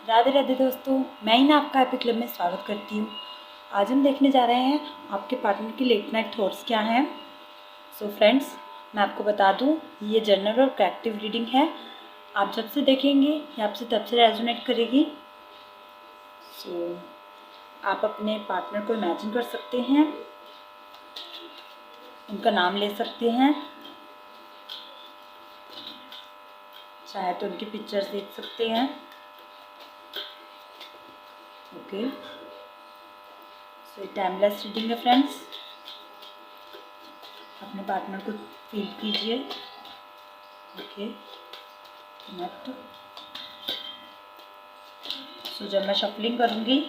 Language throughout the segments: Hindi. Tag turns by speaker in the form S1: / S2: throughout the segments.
S1: राधे राधे दोस्तों, मैं ही ना आपका हैप्पी क्लब में स्वागत करती हूँ। आज हम देखने जा रहे हैं आपके पार्टनर की लेट नाइट थॉट्स क्या हैं। सो फ्रेंड्स, मैं आपको बता दूँ, ये जनरल और करेक्टिव रीडिंग है। आप जब से देखेंगे ये आपसे तब से रेजोनेट करेगी। सो आप अपने पार्टनर को इमेजिन कर सकते हैं, उनका नाम ले सकते हैं, चाहे तो उनकी पिक्चर्स देख सकते हैं। ओके, सो टाइमलेस रीडिंग है फ्रेंड्स। अपने पार्टनर को फील कीजिए। Okay, connect. सो जब मैं शफलिंग करूँगी,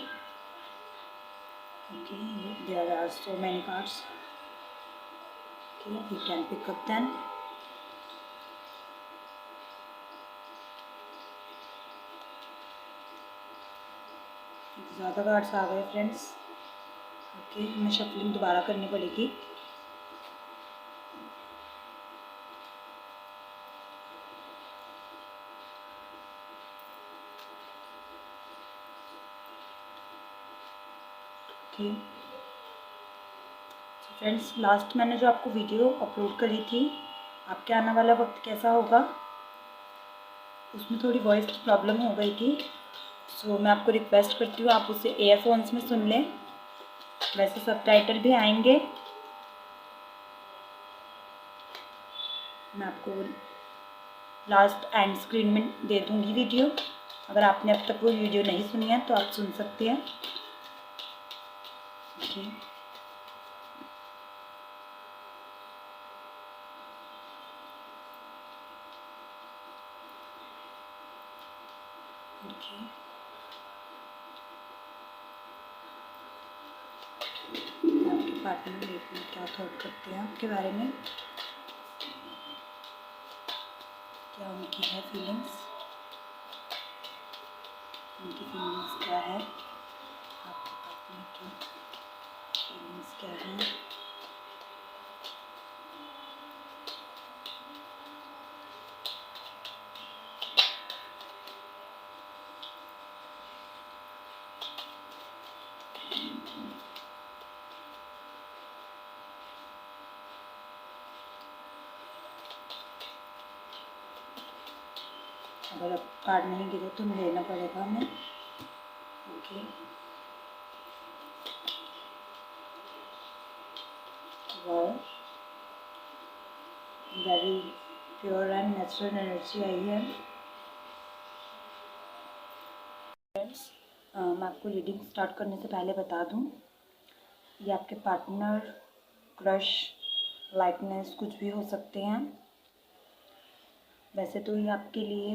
S1: okay, there are so many cards. Okay, you can pick up then. ज़्यादा कार्ड्स आ गए फ्रेंड्स। ओके, हमें शफलिंग दोबारा करनी पड़ेगी। ओके फ्रेंड्स, लास्ट मैंने जो आपको वीडियो अपलोड करी थी, आपके आने वाला वक्त कैसा होगा, उसमें थोड़ी वॉइस की प्रॉब्लम हो गई थी। सो मैं आपको रिक्वेस्ट करती हूँ आप उसे एयरफोन्स में सुन लें। वैसे सबटाइटल भी आएंगे। मैं आपको लास्ट एंड स्क्रीन में दे दूँगी वीडियो। अगर आपने अब तक वो वीडियो नहीं सुनी है तो आप सुन सकते हैं। ओके, ओके, आपके पार्टनर में क्या थॉट करते हैं आपके बारे में, क्या उनकी है फीलिंग्स, उनकी फीलिंग्स क्या है, आपके पार्टनर की फीलिंग्स क्या है। अगर अब कार्ड नहीं गिरे तो लेना पड़ेगा हमें। Okay, wow, very pure and natural energy आई है फ्रेंड्स। मैं आपको रीडिंग स्टार्ट करने से पहले बता दूं, ये आपके पार्टनर, क्रश, लाइकनेस कुछ भी हो सकते हैं। वैसे तो ये आपके लिए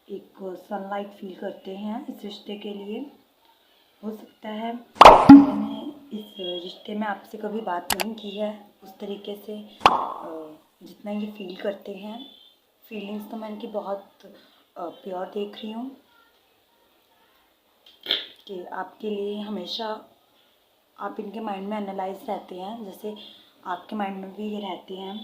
S1: एक सनलाइट फील करते हैं इस रिश्ते के लिए। हो सकता है मैंने इस रिश्ते में आपसे कभी बात नहीं की है उस तरीके से जितना ये फील करते हैं। फीलिंग्स तो मैं इनकी बहुत प्योर देख रही हूँ कि आपके लिए हमेशा आप इनके माइंड में एनालाइज रहते हैं, जैसे आपके माइंड में भी ये रहते हैं।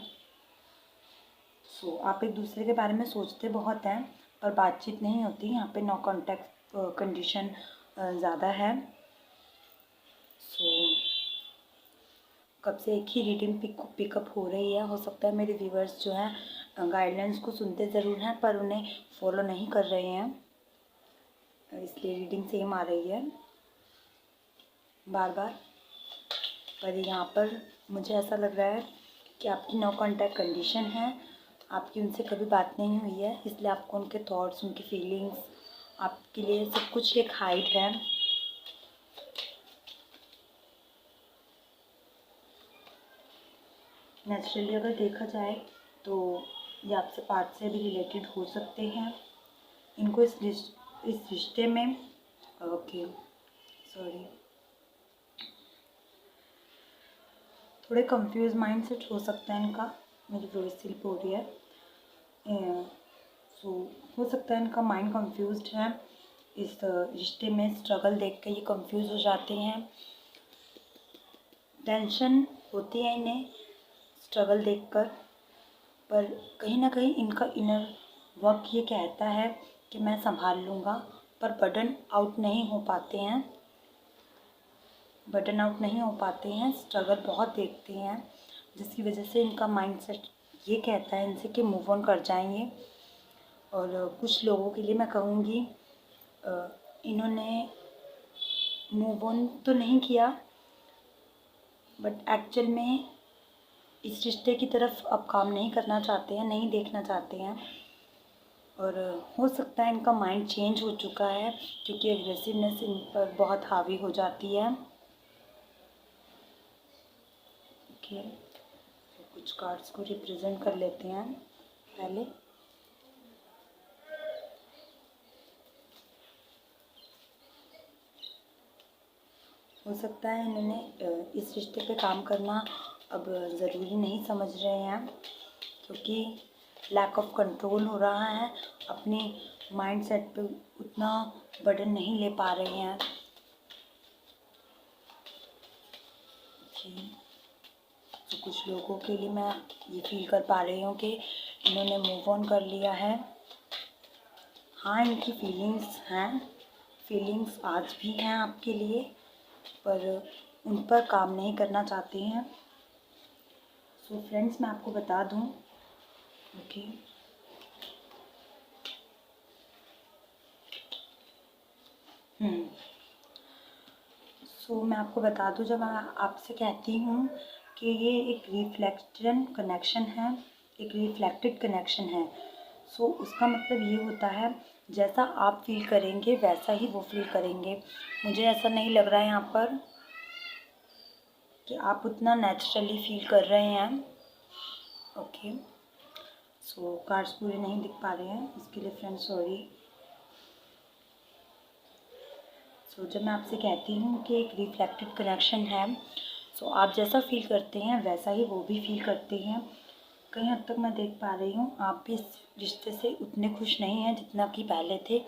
S1: सो आप एक दूसरे के बारे में सोचते बहुत हैं पर बातचीत नहीं होती। यहाँ पे नो कांटेक्ट कंडीशन ज़्यादा है। सो कब से एक ही रीडिंग पिकअप हो रही है। हो सकता है मेरे व्यूवर्स जो हैं गाइडलाइंस को सुनते ज़रूर हैं पर उन्हें फॉलो नहीं कर रहे हैं, इसलिए रीडिंग सेम आ रही है बार बार। पर यहाँ पर मुझे ऐसा लग रहा है कि आपकी नो कांटेक्ट कंडीशन है, आपकी उनसे कभी बात नहीं हुई है, इसलिए आपको उनके थॉट्स, उनकी फीलिंग्स, आपके लिए सब कुछ एक हाइड है। नेचुरली अगर देखा जाए तो ये आपसे पार्ट से भी रिलेटेड हो सकते हैं। इनको इस रिश्ते में ओके सॉरी थोड़े कंफ्यूज माइंड सेट हो सकता है इनका। मेरी वॉइस स्लिप हो रही है। सो हो सकता है इनका माइंड कंफ्यूज्ड है। इस रिश्ते में स्ट्रगल देख के ये कंफ्यूज हो जाते हैं, टेंशन होती है इन्हें। स्ट्रगल देखकर। पर कहीं ना कहीं इनका इनर वर्क ये कहता है कि मैं संभाल लूँगा, पर बर्डन आउट नहीं हो पाते हैं, बर्डन आउट नहीं हो पाते हैं, स्ट्रगल बहुत देखते हैं, जिसकी वजह से इनका माइंडसेट ये कहता है इनसे कि मूव ऑन कर जाएंगे। और कुछ लोगों के लिए मैं कहूँगी इन्होंने मूव ऑन तो नहीं किया, बट एक्चुअल में इस रिश्ते की तरफ अब काम नहीं करना चाहते हैं, नहीं देखना चाहते हैं। और हो सकता है इनका माइंड चेंज हो चुका है, क्योंकि एग्रेसिवनेस इन पर बहुत हावी हो जाती है। ओके, तो कुछ कार्ड्स को रिप्रेजेंट कर लेते हैं पहले। हो सकता है इन्होंने इस रिश्ते पे काम करना अब ज़रूरी नहीं समझ रहे हैं, क्योंकि लैक ऑफ कंट्रोल हो रहा है, अपने माइंड सेट पे उतना बर्डन नहीं ले पा रहे हैं। तो कुछ लोगों के लिए मैं ये फील कर पा रही हूँ कि इन्होंने मूव ऑन कर लिया है। हाँ, इनकी फीलिंग्स हैं, फीलिंग्स आज भी हैं आपके लिए, पर उन पर काम नहीं करना चाहते हैं। सो फ्रेंड्स, मैं आपको बता दूँ, ओके, सो मैं आपको बता दूँ, जब मैं आपसे कहती हूँ कि ये एक रिफ्लेक्शन कनेक्शन है, एक रिफ्लेक्टेड कनेक्शन है, सो उसका मतलब ये होता है जैसा आप फील करेंगे वैसा ही वो फील करेंगे। मुझे ऐसा नहीं लग रहा है यहाँ पर कि आप उतना नेचुरली फील कर रहे हैं। ओके, सो कार्ड्स पूरे नहीं दिख पा रहे हैं, इसके लिए फ्रेंड सॉरी। सो जब मैं आपसे कहती हूँ कि एक रिफ्लेक्टेड कनेक्शन है, सो आप जैसा फील करते हैं वैसा ही वो भी फील करते हैं। कहीं हद तक मैं देख पा रही हूँ आप भी इस रिश्ते से उतने खुश नहीं हैं जितना कि पहले थे।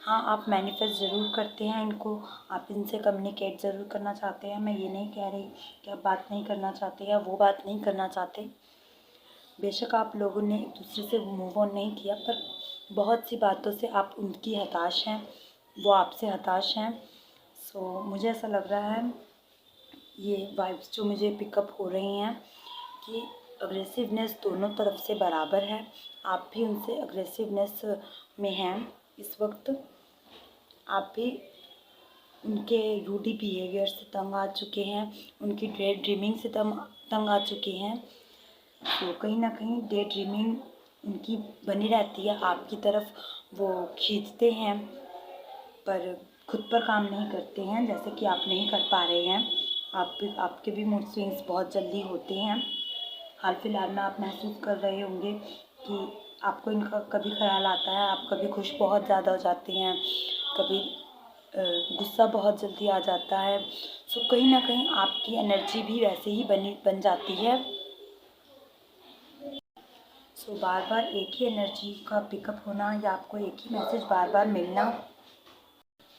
S1: हाँ, आप मैनिफेस्ट ज़रूर करते हैं इनको, आप इनसे कम्युनिकेट ज़रूर करना चाहते हैं। मैं ये नहीं कह रही कि आप बात नहीं करना चाहते या वो बात नहीं करना चाहते। बेशक आप लोगों ने एक दूसरे से मूव ऑन नहीं किया, पर बहुत सी बातों से आप उनकी हताश हैं, वो आपसे हताश हैं। सो मुझे ऐसा लग रहा है, ये वाइब्स जो मुझे पिकअप हो रही हैं कि अग्रेसिवनेस दोनों तरफ से बराबर है। आप भी उनसे अग्रेसिवनेस में हैं इस वक्त, आप भी उनके रूडी बिहेवियर से तंग आ चुके हैं, उनकी डे ड्रीमिंग से तंग आ चुके हैं। तो कहीं ना कहीं डे ड्रीमिंग उनकी बनी रहती है आपकी तरफ, वो खींचते हैं पर खुद पर काम नहीं करते हैं, जैसे कि आप नहीं कर पा रहे हैं। आपके भी मूड स्विंग्स बहुत जल्दी होते हैं। हाल फिलहाल में आप महसूस कर रहे होंगे कि आपको इनका कभी ख्याल आता है, आप कभी खुश बहुत ज़्यादा हो जाते हैं, कभी गुस्सा बहुत जल्दी आ जाता है। सो कहीं ना कहीं आपकी एनर्जी भी वैसे ही बन जाती है। सो बार बार एक ही एनर्जी का पिकअप होना या आपको एक ही मैसेज बार बार मिलना,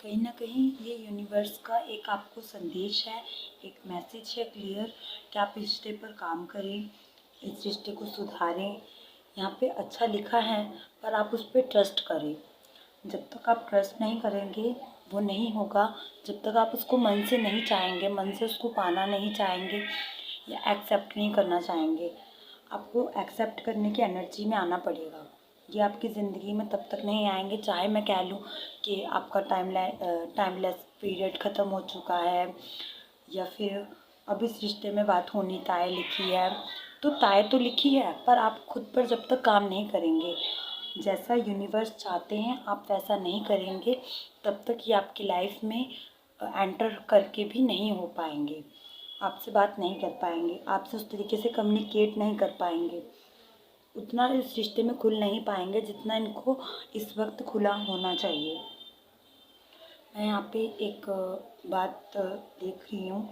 S1: कहीं ना कहीं ये यूनिवर्स का एक आपको संदेश है, एक मैसेज है क्लियर कि आप इस रिश्ते पर काम करें, इस रिश्ते को सुधारें। यहाँ पे अच्छा लिखा है, पर आप उस पर ट्रस्ट करें। जब तक आप ट्रस्ट नहीं करेंगे वो नहीं होगा, जब तक आप उसको मन से नहीं चाहेंगे, मन से उसको पाना नहीं चाहेंगे या एक्सेप्ट नहीं करना चाहेंगे। आपको एक्सेप्ट करने की एनर्जी में आना पड़ेगा। ये आपकी ज़िंदगी में तब तक नहीं आएंगे चाहे मैं कह लूँ कि आपका टाइमलेस पीरियड ख़त्म हो चुका है, या फिर अब इस रिश्ते में बात होनी तय लिखी है। तो तय तो लिखी है, पर आप खुद पर जब तक काम नहीं करेंगे, जैसा यूनिवर्स चाहते हैं आप वैसा नहीं करेंगे, तब तक ये आपकी लाइफ में एंटर करके भी नहीं हो पाएंगे, आपसे बात नहीं कर पाएंगे, आपसे उस तरीके से कम्युनिकेट नहीं कर पाएंगे, उतना इस रिश्ते में खुल नहीं पाएंगे जितना इनको इस वक्त खुला होना चाहिए। मैं यहाँ पे एक बात देख रही हूँ,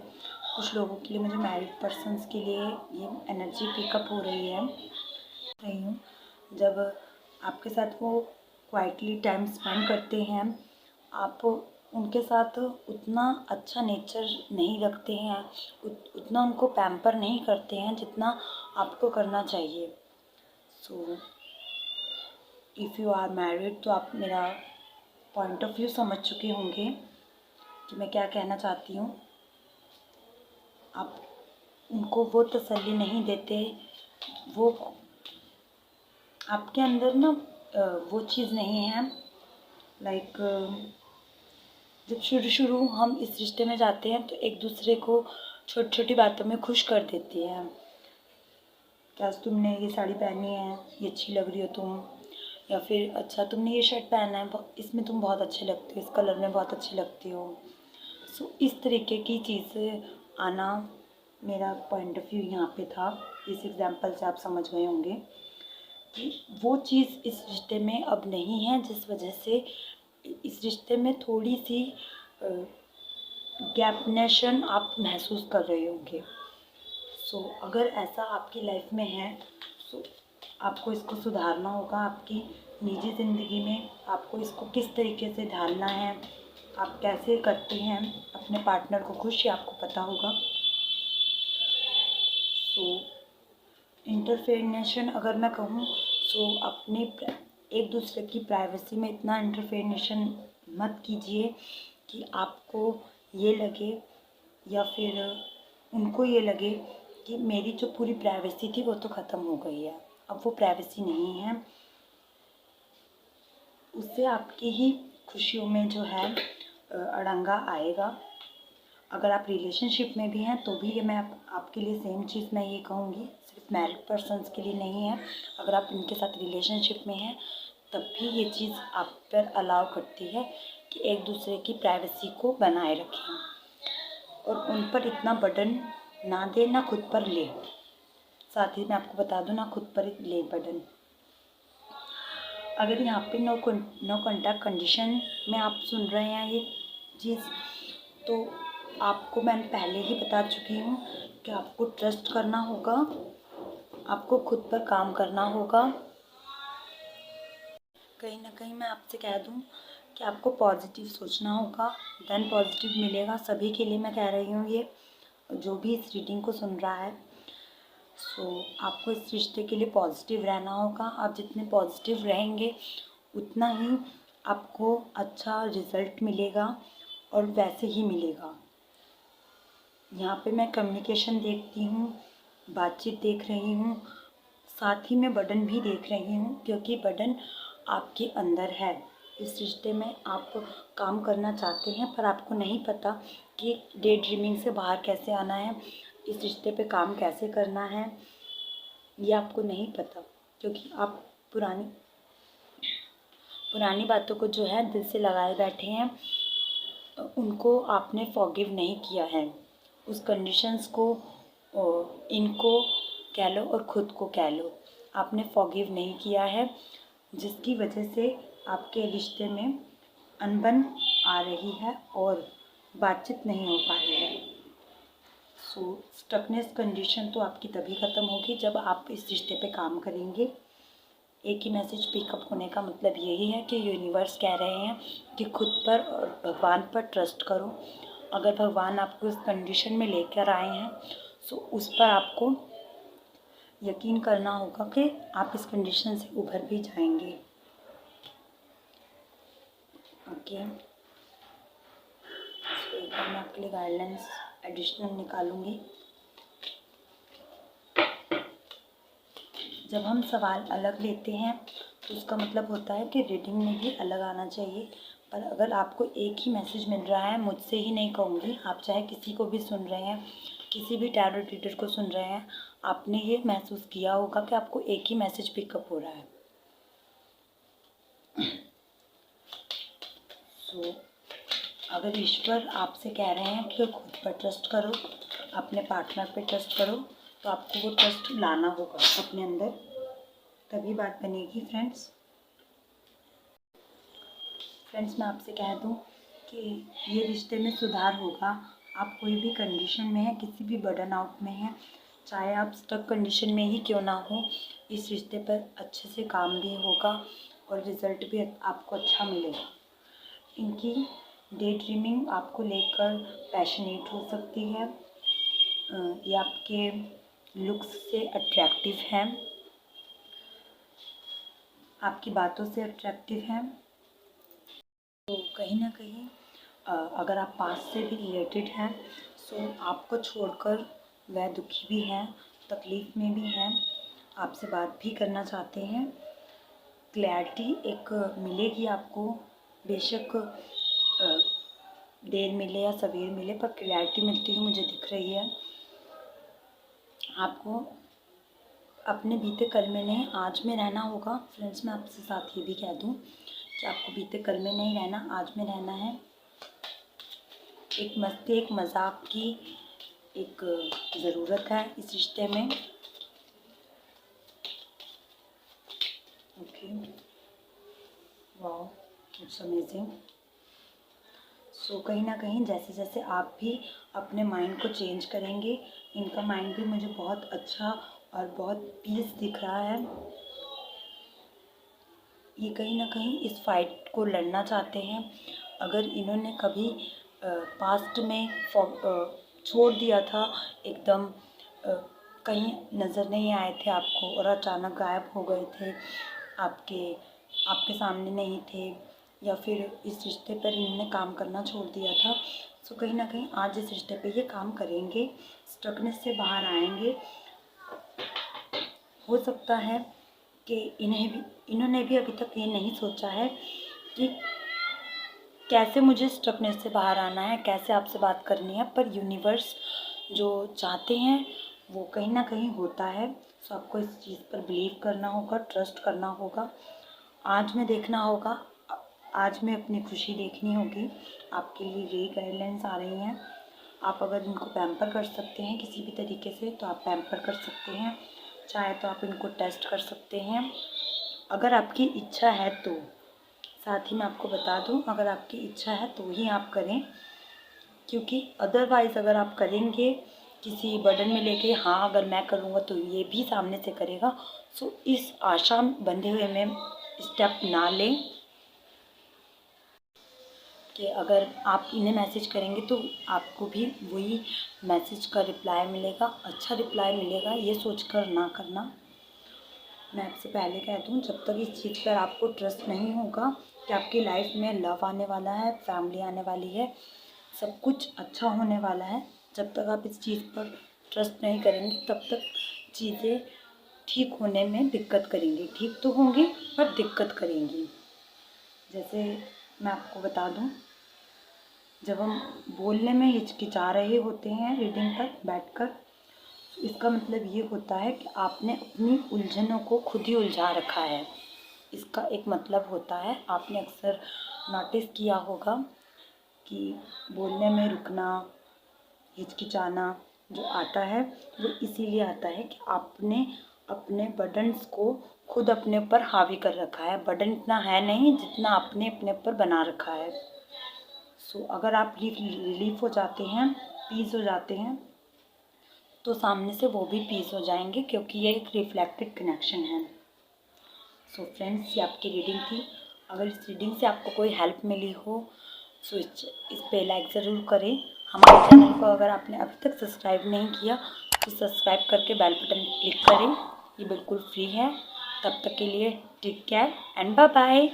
S1: कुछ लोगों के लिए, मुझे मैरिड पर्सन्स के लिए ये एनर्जी पिकअप हो रही हूँ। जब आपके साथ वो क्वाइटली टाइम स्पेंड करते हैं, आप उनके साथ उतना अच्छा नेचर नहीं रखते हैं, उतना उनको पैम्पर नहीं करते हैं जितना आपको करना चाहिए। So if you are married तो आप मेरा पॉइंट ऑफ व्यू समझ चुके होंगे कि मैं क्या कहना चाहती हूँ। आप उनको वो तसल्ली नहीं देते, वो आपके अंदर ना वो चीज़ नहीं है। लाइक जब शुरू हम इस रिश्ते में जाते हैं तो एक दूसरे को छोटी छोटी बातों में खुश कर देते हैं। क्या तुमने ये साड़ी पहनी है, ये अच्छी लग रही हो तुम, या फिर अच्छा तुमने ये शर्ट पहना है, इसमें तुम बहुत अच्छे लगते हो, इस कलर में बहुत अच्छी लगती हो। सो इस तरीके की चीज़ें आना मेरा पॉइंट ऑफ व्यू यहाँ पे था। इस एग्जांपल से आप समझ गए होंगे कि वो चीज़ इस रिश्ते में अब नहीं है, जिस वजह से इस रिश्ते में थोड़ी सी गैपनेशन आप महसूस कर रहे होंगे। सो अगर ऐसा आपकी लाइफ में है सो आपको इसको सुधारना होगा। आपकी निजी ज़िंदगी में आपको इसको किस तरीके से ढालना है, आप कैसे करते हैं अपने पार्टनर को खुश, ये आपको पता होगा। सो इंटरफेरेशन अगर मैं कहूँ सो अपने एक दूसरे की प्राइवेसी में इतना इंटरफेरेशन मत कीजिए कि आपको ये लगे या फिर उनको ये लगे कि मेरी जो पूरी प्राइवेसी थी वो तो ख़त्म हो गई है, अब वो प्राइवेसी नहीं है। उससे आपकी ही खुशियों में जो है अड़ंगा आएगा। अगर आप रिलेशनशिप में भी हैं तो भी ये मैं आपके लिए सेम चीज़ मैं ये कहूँगी, सिर्फ मैरिड पर्सन्स के लिए नहीं है। अगर आप इनके साथ रिलेशनशिप में हैं तब भी ये चीज़ आप पर अलाउ करती है कि एक दूसरे की प्राइवेसी को बनाए रखें और उन पर इतना बर्डन ना दे, ना खुद पर ले। साथ ही मैं आपको बता दूं, ना खुद पर ले बर्डन। अगर यहाँ पे नो कॉन्टैक्ट कंडीशन में आप सुन रहे हैं ये चीज़, तो आपको मैं पहले ही बता चुकी हूँ कि आपको ट्रस्ट करना होगा, आपको खुद पर काम करना होगा। कहीं ना कहीं मैं आपसे कह दूँ कि आपको पॉजिटिव सोचना होगा, देन पॉजिटिव मिलेगा। सभी के लिए मैं कह रही हूँ ये, जो भी इस रीडिंग को सुन रहा है। सो आपको इस रिश्ते के लिए पॉजिटिव रहना होगा। आप जितने पॉजिटिव रहेंगे उतना ही आपको अच्छा रिज़ल्ट मिलेगा और वैसे ही मिलेगा। यहाँ पे मैं कम्युनिकेशन देखती हूँ, बातचीत देख रही हूँ, साथ ही में बर्डन भी देख रही हूँ, क्योंकि बर्डन आपके अंदर है। इस रिश्ते में आप काम करना चाहते हैं पर आपको नहीं पता कि डे ड्रीमिंग से बाहर कैसे आना है, इस रिश्ते पे काम कैसे करना है, ये आपको नहीं पता, क्योंकि आप पुरानी बातों को जो है दिल से लगाए बैठे हैं। उनको आपने फॉरगिव नहीं किया है, उस कंडीशंस को, इनको कह लो और ख़ुद को कह लो, आपने फॉरगिव नहीं किया है, जिसकी वजह से आपके रिश्ते में अनबन आ रही है और बातचीत नहीं हो पा रही है। सो स्टकनेस कंडीशन तो आपकी तभी ख़त्म होगी जब आप इस रिश्ते पे काम करेंगे। एक ही मैसेज पिकअप होने का मतलब यही है कि यूनिवर्स कह रहे हैं कि खुद पर और भगवान पर ट्रस्ट करो। अगर भगवान आपको इस कंडीशन में लेकर आए हैं तो उस पर आपको यकीन करना होगा कि आप इस कंडीशन से उभर भी जाएंगे। ओके, तो एक बार मैं आपके लिए गाइडलाइंस एडिशनल निकालूंगी। जब हम सवाल अलग लेते हैं तो उसका मतलब होता है कि रीडिंग में भी अलग आना चाहिए। पर अगर आपको एक ही मैसेज मिल रहा है, मुझसे ही नहीं कहूँगी, आप चाहे किसी को भी सुन रहे हैं, किसी भी टैरो रीडर को सुन रहे हैं, आपने ये महसूस किया होगा कि आपको एक ही मैसेज पिकअप हो रहा है। सो अगर ईश्वर आपसे कह रहे हैं कि खुद पर ट्रस्ट करो, अपने पार्टनर पर ट्रस्ट करो, तो आपको वो ट्रस्ट लाना होगा अपने अंदर, तभी बात बनेगी। फ्रेंड्स मैं आपसे कह दूं कि ये रिश्ते में सुधार होगा। आप कोई भी कंडीशन में हैं, किसी भी बर्डन आउट में हैं, चाहे आप स्टक कंडीशन में ही क्यों ना हो, इस रिश्ते पर अच्छे से काम भी होगा और रिज़ल्ट भी आपको अच्छा मिलेगा। इनकी डे ड्रीमिंग आपको लेकर पैशनेट हो सकती है, ये आपके लुक्स से अट्रैक्टिव हैं, आपकी बातों से अट्रैक्टिव हैं। तो कहीं ना कहीं अगर आप पास से भी रिलेटेड हैं सो आपको छोड़कर वह दुखी भी हैं, तकलीफ़ में भी हैं, आपसे बात भी करना चाहते हैं। क्लैरिटी एक मिलेगी आपको, बेशक देर मिले या सवेर मिले, पर क्लैरिटी मिलती हुई मुझे दिख रही है। आपको अपने बीते कल में नहीं आज में रहना होगा। फ्रेंड्स, मैं आपसे साथ ये भी कह दूं कि आपको बीते कल में नहीं रहना, आज में रहना है। एक मस्ती, एक मजाक की एक ज़रूरत है इस रिश्ते में। Okay, wow, it's amazing. So कहीं ना कहीं जैसे जैसे आप भी अपने माइंड को चेंज करेंगे, इनका माइंड भी मुझे बहुत अच्छा और बहुत पीस दिख रहा है। ये कहीं ना कहीं इस फाइट को लड़ना चाहते हैं। अगर इन्होंने कभी पास्ट में छोड़ दिया था, एकदम कहीं नज़र नहीं आए थे आपको और अचानक गायब हो गए थे, आपके आपके सामने नहीं थे, या फिर इस रिश्ते पर इन्होंने काम करना छोड़ दिया था, तो कहीं ना कहीं आज इस रिश्ते पे ये काम करेंगे, स्टकनेस से बाहर आएंगे। हो सकता है कि इन्होंने भी अभी तक ये नहीं सोचा है कि कैसे मुझे स्टकनेस से बाहर आना है, कैसे आपसे बात करनी है, पर यूनिवर्स जो चाहते हैं वो कहीं ना कहीं होता है। सो आपको इस चीज़ पर बिलीव करना होगा, ट्रस्ट करना होगा, आज में देखना होगा, आज में अपनी खुशी देखनी होगी। आपके लिए यही गाइडलाइंस आ रही हैं। आप अगर इनको पैम्पर कर सकते हैं किसी भी तरीके से तो आप पैम्पर कर सकते हैं, चाहे तो आप इनको टेस्ट कर सकते हैं, अगर आपकी इच्छा है तो। साथ ही मैं आपको बता दूं, अगर आपकी इच्छा है तो ही आप करें, क्योंकि अदरवाइज़ अगर आप करेंगे किसी बर्डन में लेके, हाँ अगर मैं करूँगा तो ये भी सामने से करेगा, सो इस आशा बंधे हुए में स्टेप ना लें कि अगर आप इन्हें मैसेज करेंगे तो आपको भी वही मैसेज का रिप्लाई मिलेगा, अच्छा रिप्लाई मिलेगा, ये सोचकर ना करना। मैं आपसे पहले कह दूँ, जब तक इस चीज़ पर आपको ट्रस्ट नहीं होगा कि आपकी लाइफ में लव आने वाला है, फैमिली आने वाली है, सब कुछ अच्छा होने वाला है, जब तक आप इस चीज़ पर ट्रस्ट नहीं करेंगे तब तक चीज़ें ठीक होने में दिक्कत करेंगी। ठीक तो होंगी पर दिक्कत करेंगी। जैसे मैं आपको बता दूं, जब हम बोलने में हिचकिचा रहे होते हैं रीडिंग पर बैठकर, इसका मतलब ये होता है कि आपने अपनी उलझनों को खुद ही उलझा रखा है। इसका एक मतलब होता है, आपने अक्सर नोटिस किया होगा कि बोलने में रुकना, हिचकिचाना जो आता है वो इसीलिए आता है कि आपने अपने बर्डन्स को खुद अपने ऊपर हावी कर रखा है। बर्डन इतना है नहीं जितना आपने अपने ऊपर बना रखा है। सो अगर आप रिलीफ हो जाते हैं, पीस हो जाते हैं, तो सामने से वो भी पीस हो जाएंगे, क्योंकि ये एक रिफ्लेक्टेड कनेक्शन है। सो फ्रेंड्स, ये आपकी रीडिंग थी। अगर इस रीडिंग से आपको कोई हेल्प मिली हो सो इस पे लाइक ज़रूर करें। हमारे चैनल को अगर आपने अभी तक सब्सक्राइब नहीं किया तो सब्सक्राइब करके बेल बटन क्लिक करें, ये बिल्कुल फ्री है। तब तक के लिए take care and bye bye.